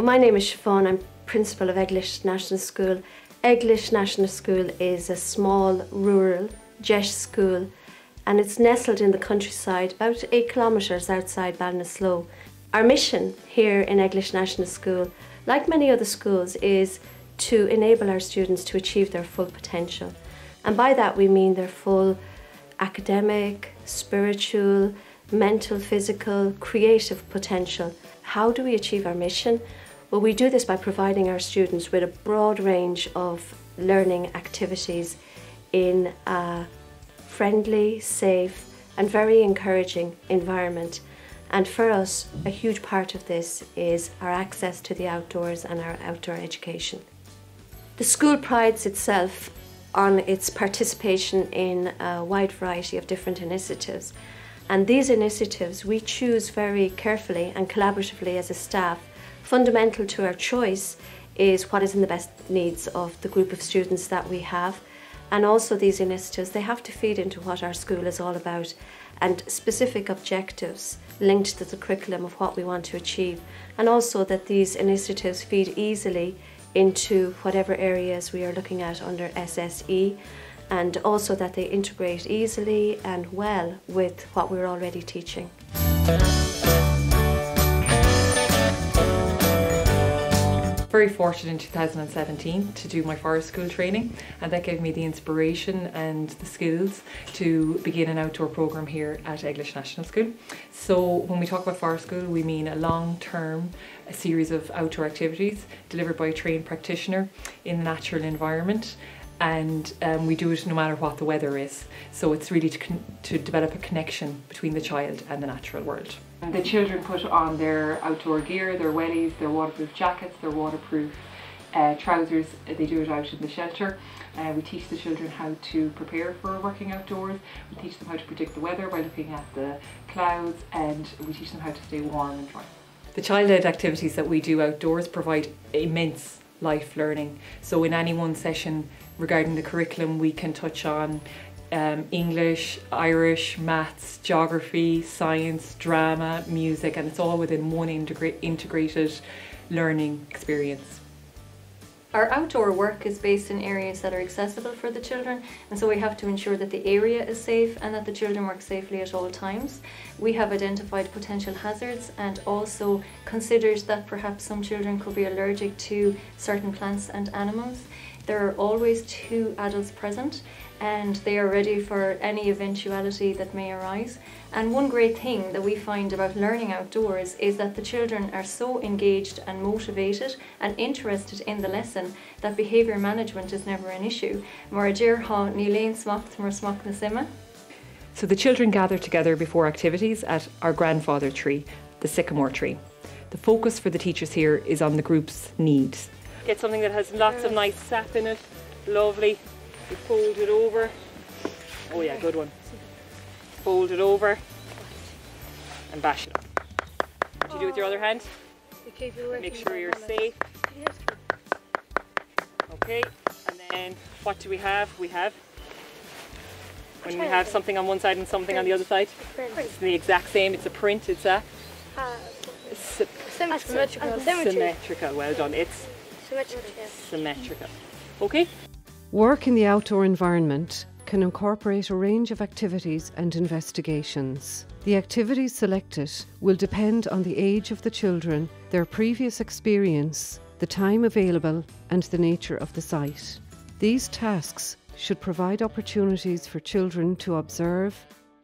My name is Siobhan. I'm principal of Eglish National School. Eglish National School is a small rural jesh school, and it's nestled in the countryside about 8 kilometres outside Ballinasloe. Our mission here in Eglish National School, like many other schools, is to enable our students to achieve their full potential. And by that we mean their full academic, spiritual, mental, physical, creative potential. How do we achieve our mission? Well, we do this by providing our students with a broad range of learning activities in a friendly, safe and very encouraging environment. And for us, a huge part of this is our access to the outdoors and our outdoor education. The school prides itself on its participation in a wide variety of different initiatives. And these initiatives we choose very carefully and collaboratively as a staff. Fundamental to our choice is what is in the best needs of the group of students that we have. And also these initiatives, they have to feed into what our school is all about and specific objectives linked to the curriculum of what we want to achieve. And also that these initiatives feed easily into whatever areas we are looking at under SSE, and also that they integrate easily and well with what we're already teaching. Very fortunate in 2017 to do my forest school training, and that gave me the inspiration and the skills to begin an outdoor programme here at Eglish National School. So when we talk about forest school, we mean a long-term series of outdoor activities delivered by a trained practitioner in the natural environment, and we do it no matter what the weather is. So it's really to develop a connection between the child and the natural world. The children put on their outdoor gear, their wellies, their waterproof jackets, their waterproof trousers. They do it out in the shelter. We teach the children how to prepare for working outdoors. We teach them how to predict the weather by looking at the clouds, and we teach them how to stay warm and dry. The child-led activities that we do outdoors provide immense life learning. So in any one session regarding the curriculum, we can touch on English, Irish, maths, geography, science, drama, music, and it's all within one integrated learning experience. Our outdoor work is based in areas that are accessible for the children, and so we have to ensure that the area is safe and that the children work safely at all times. We have identified potential hazards and also considered that perhaps some children could be allergic to certain plants and animals. There are always 2 adults present, and they are ready for any eventuality that may arise. And one great thing that we find about learning outdoors is that the children are so engaged and motivated and interested in the lesson that behaviour management is never an issue. So the children gather together before activities at our grandfather tree, the sycamore tree. The focus for the teachers here is on the group's needs. Get something that has lots of nice sap in it, lovely. You fold it over. Oh yeah, good one. Fold it and bash it up. What do you do with your other hand? Make sure you're safe. Okay, and then what do we have? We have, when we have something on one side and something on the other side, it's the exact same. It's a print. It's a symmetrical. Well done. It's symmetrical. Okay. Work in the outdoor environment can incorporate a range of activities and investigations. The activities selected will depend on the age of the children, their previous experience, the time available, and the nature of the site. These tasks should provide opportunities for children to observe,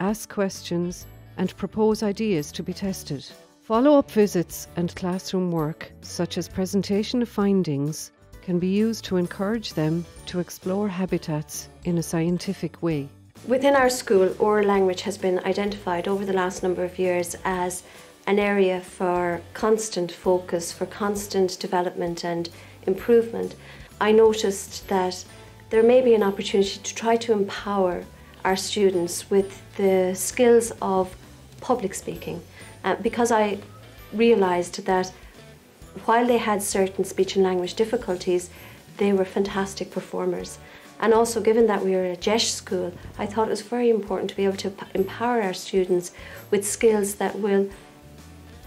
ask questions, and propose ideas to be tested. Follow-up visits and classroom work, such as presentation of findings, can be used to encourage them to explore habitats in a scientific way. Within our school, oral language has been identified over the last number of years as an area for constant focus, for constant development and improvement. I noticed that there may be an opportunity to try to empower our students with the skills of public speaking, because I realised that while they had certain speech and language difficulties, they were fantastic performers. And also, given that we were a jesh school, I thought it was very important to be able to empower our students with skills that will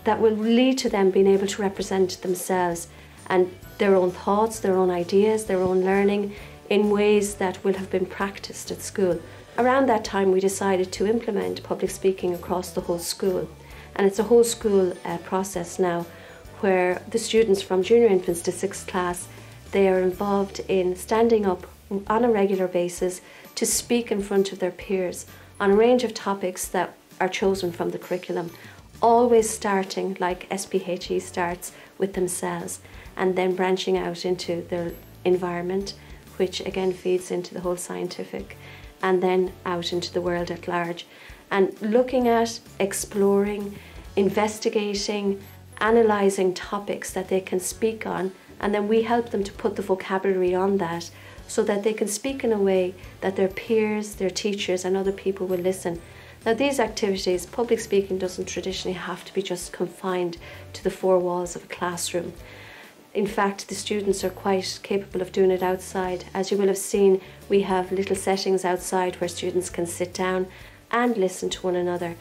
that will lead to them being able to represent themselves and their own thoughts, their own ideas, their own learning in ways that will have been practiced at school. Around that time we decided to implement public speaking across the whole school, and it's a whole school process now where the students from junior infants to 6th class, they are involved in standing up on a regular basis to speak in front of their peers on a range of topics that are chosen from the curriculum, always starting like SPHE starts with themselves and then branching out into their environment, which again feeds into the whole scientific, and then out into the world at large. And looking at, exploring, investigating, analysing topics that they can speak on, and then we help them to put the vocabulary on that so that they can speak in a way that their peers, their teachers and other people will listen. Now these activities, public speaking doesn't traditionally have to be just confined to the four walls of a classroom. In fact, the students are quite capable of doing it outside. As you will have seen, we have little settings outside where students can sit down and listen to one another.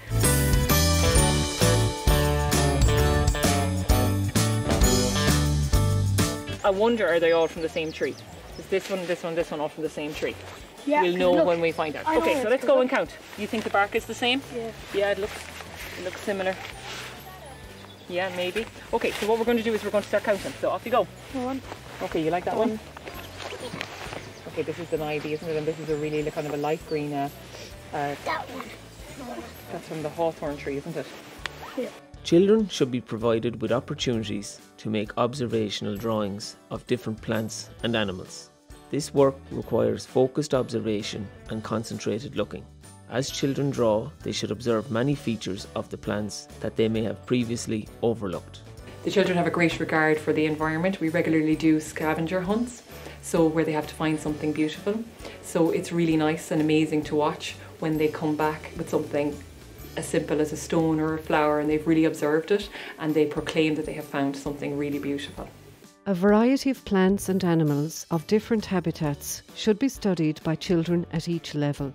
I wonder, are they all from the same tree? Is this one all from the same tree? Yeah, we'll know look, when we find out. I Okay, know so it, let's go and count. You think the bark is the same? Yeah. Yeah, it looks similar. Yeah, maybe. Okay, so what we're going to do is we're going to start counting. So off you go. One. Okay, you like that one? Okay, this is an ivy, isn't it? And this is a really kind of a light green. That one. That's from the hawthorn tree, isn't it? Yeah. Children should be provided with opportunities to make observational drawings of different plants and animals. This work requires focused observation and concentrated looking. As children draw, they should observe many features of the plants that they may have previously overlooked. The children have a great regard for the environment. We regularly do scavenger hunts, so where they have to find something beautiful. So it's really nice and amazing to watch when they come back with something as simple as a stone or a flower and they've really observed it and they proclaim that they have found something really beautiful. A variety of plants and animals of different habitats should be studied by children at each level.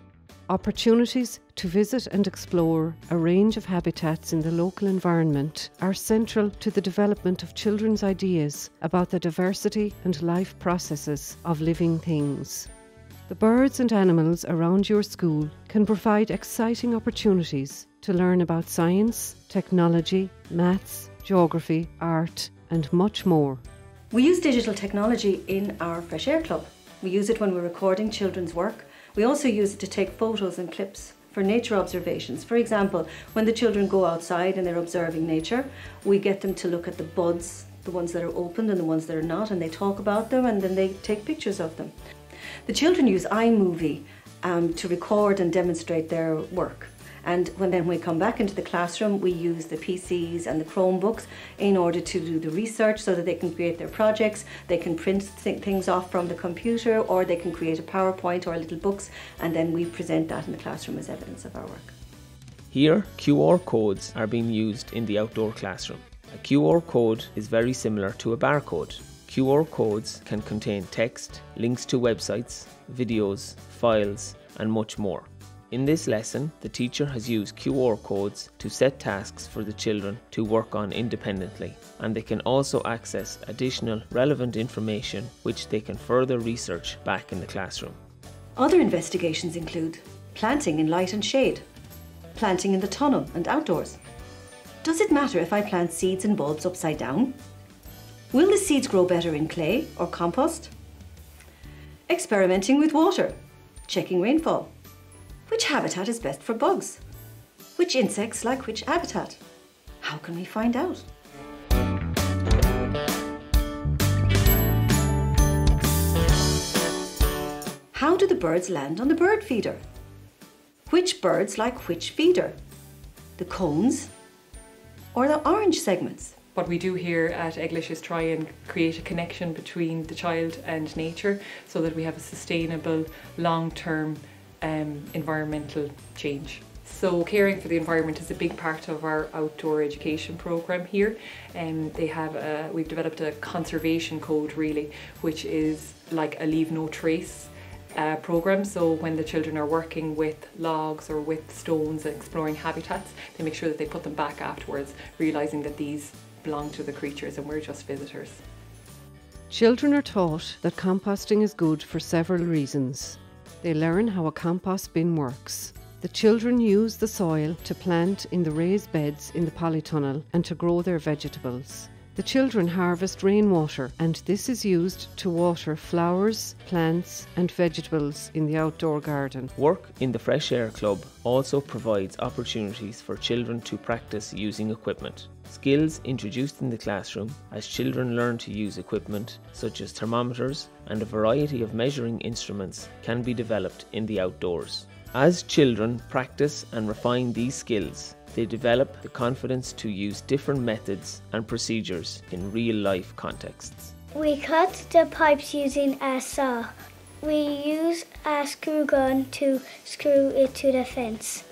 Opportunities to visit and explore a range of habitats in the local environment are central to the development of children's ideas about the diversity and life processes of living things. The birds and animals around your school can provide exciting opportunities to learn about science, technology, maths, geography, art and much more. We use digital technology in our Fresh Air Club. We use it when we're recording children's work. We also use it to take photos and clips for nature observations. For example, when the children go outside and they're observing nature, we get them to look at the buds, the ones that are opened and the ones that are not, and they talk about them and then they take pictures of them. The children use iMovie to record and demonstrate their work. And when we come back into the classroom, we use the PCs and the Chromebooks in order to do the research so that they can create their projects, they can print things off from the computer, or they can create a PowerPoint or little books, and then we present that in the classroom as evidence of our work. Here, QR codes are being used in the outdoor classroom. A QR code is very similar to a barcode. QR codes can contain text, links to websites, videos, files, and much more. In this lesson, the teacher has used QR codes to set tasks for the children to work on independently, and they can also access additional relevant information which they can further research back in the classroom. Other investigations include planting in light and shade, planting in the tunnel and outdoors. Does it matter if I plant seeds and bulbs upside down? Will the seeds grow better in clay or compost? Experimenting with water, checking rainfall. Which habitat is best for bugs? Which insects like which habitat? How can we find out? How do the birds land on the bird feeder? Which birds like which feeder? The cones or the orange segments? What we do here at Eglish is try and create a connection between the child and nature so that we have a sustainable, long-term environmental change. So caring for the environment is a big part of our outdoor education program here, and we've developed a conservation code really, which is like a leave no trace program. So when the children are working with logs or with stones and exploring habitats, they make sure that they put them back afterwards, realising that these belong to the creatures and we're just visitors. Children are taught that composting is good for several reasons. They learn how a compost bin works. The children use the soil to plant in the raised beds in the polytunnel and to grow their vegetables. The children harvest rainwater, and this is used to water flowers, plants and vegetables in the outdoor garden. Work in the Fresh Air Club also provides opportunities for children to practice using equipment. Skills introduced in the classroom as children learn to use equipment such as thermometers and a variety of measuring instruments can be developed in the outdoors. As children practice and refine these skills, they develop the confidence to use different methods and procedures in real-life contexts. We cut the pipes using a saw. We use a screw gun to screw it to the fence.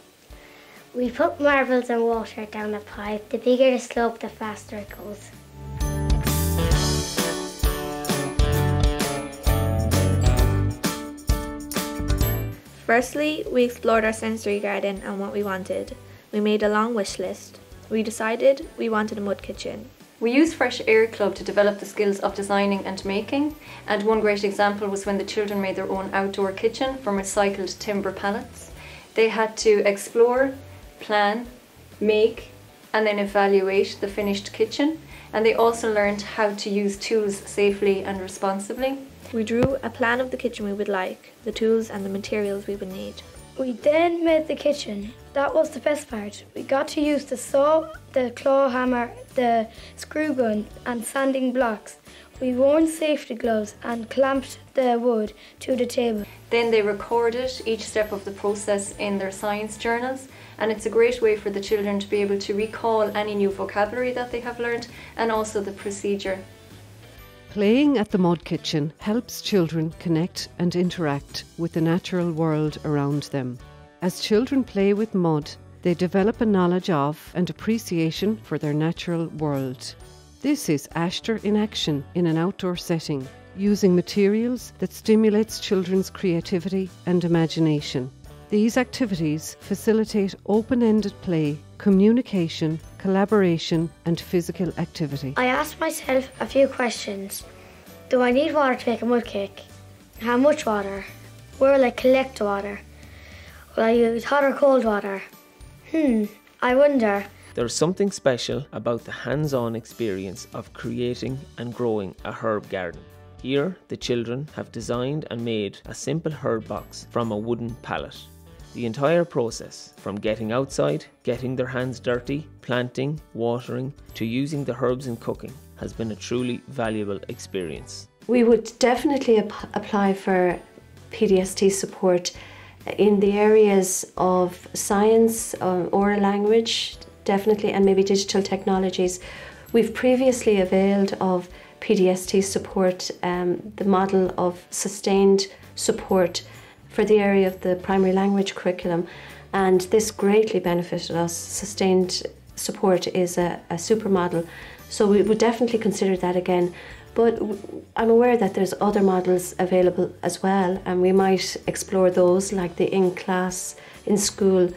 We put marbles and water down the pipe. The bigger the slope, the faster it goes. Firstly, we explored our sensory garden and what we wanted. We made a long wish list. We decided we wanted a mud kitchen. We used Fresh Air Club to develop the skills of designing and making, and one great example was when the children made their own outdoor kitchen from recycled timber pallets. They had to explore, plan, make, and then evaluate the finished kitchen, and they also learned how to use tools safely and responsibly. We drew a plan of the kitchen we would like, the tools and the materials we would need. We then made the kitchen. That was the best part. We got to use the saw, the claw hammer, the screw gun and sanding blocks. We wore safety gloves and clamped the wood to the table. Then they recorded each step of the process in their science journals, and it's a great way for the children to be able to recall any new vocabulary that they have learned and also the procedure. Playing at the mud kitchen helps children connect and interact with the natural world around them. As children play with mud, they develop a knowledge of and appreciation for their natural world. This is Ashter in action in an outdoor setting, using materials that stimulates children's creativity and imagination. These activities facilitate open-ended play, communication, collaboration and physical activity. I asked myself a few questions. Do I need water to make a mud cake? How much water? Where will I collect the water? Will I use hot or cold water? I wonder. There's something special about the hands-on experience of creating and growing a herb garden. Here, the children have designed and made a simple herb box from a wooden pallet. The entire process, from getting outside, getting their hands dirty, planting, watering, to using the herbs in cooking, has been a truly valuable experience. We would definitely apply for PDST support in the areas of science, oral language, definitely, and maybe digital technologies. We've previously availed of PDST support, the model of sustained support for the area of the primary language curriculum, and this greatly benefited us. Sustained support is a super model, so we would definitely consider that again. But I'm aware that there's other models available as well, and we might explore those, like the in-class, in-school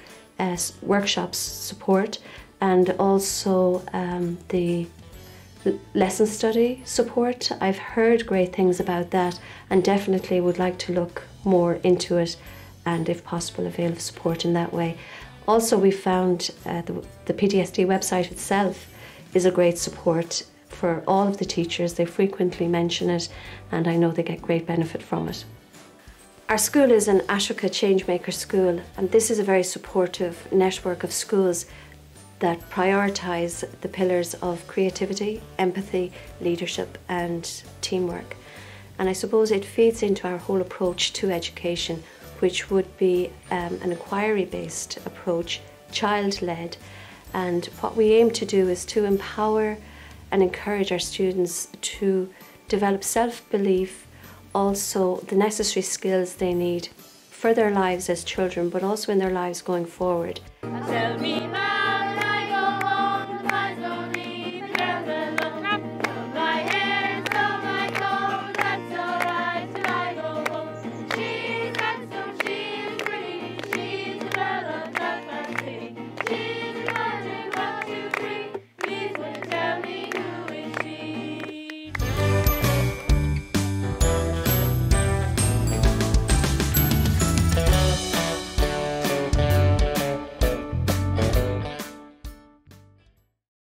workshops support, and also the lesson study support. I've heard great things about that and definitely would like to look more into it and, if possible, avail of support in that way. Also, we found the PDST website itself is a great support for all of the teachers. They frequently mention it and I know they get great benefit from it. Our school is an Ashoka Changemaker school, and this is a very supportive network of schools that prioritise the pillars of creativity, empathy, leadership and teamwork. And I suppose it feeds into our whole approach to education, which would be an inquiry-based approach, child-led. And what we aim to do is to empower and encourage our students to develop self-belief, also the necessary skills they need for their lives as children, but also in their lives going forward. Tell me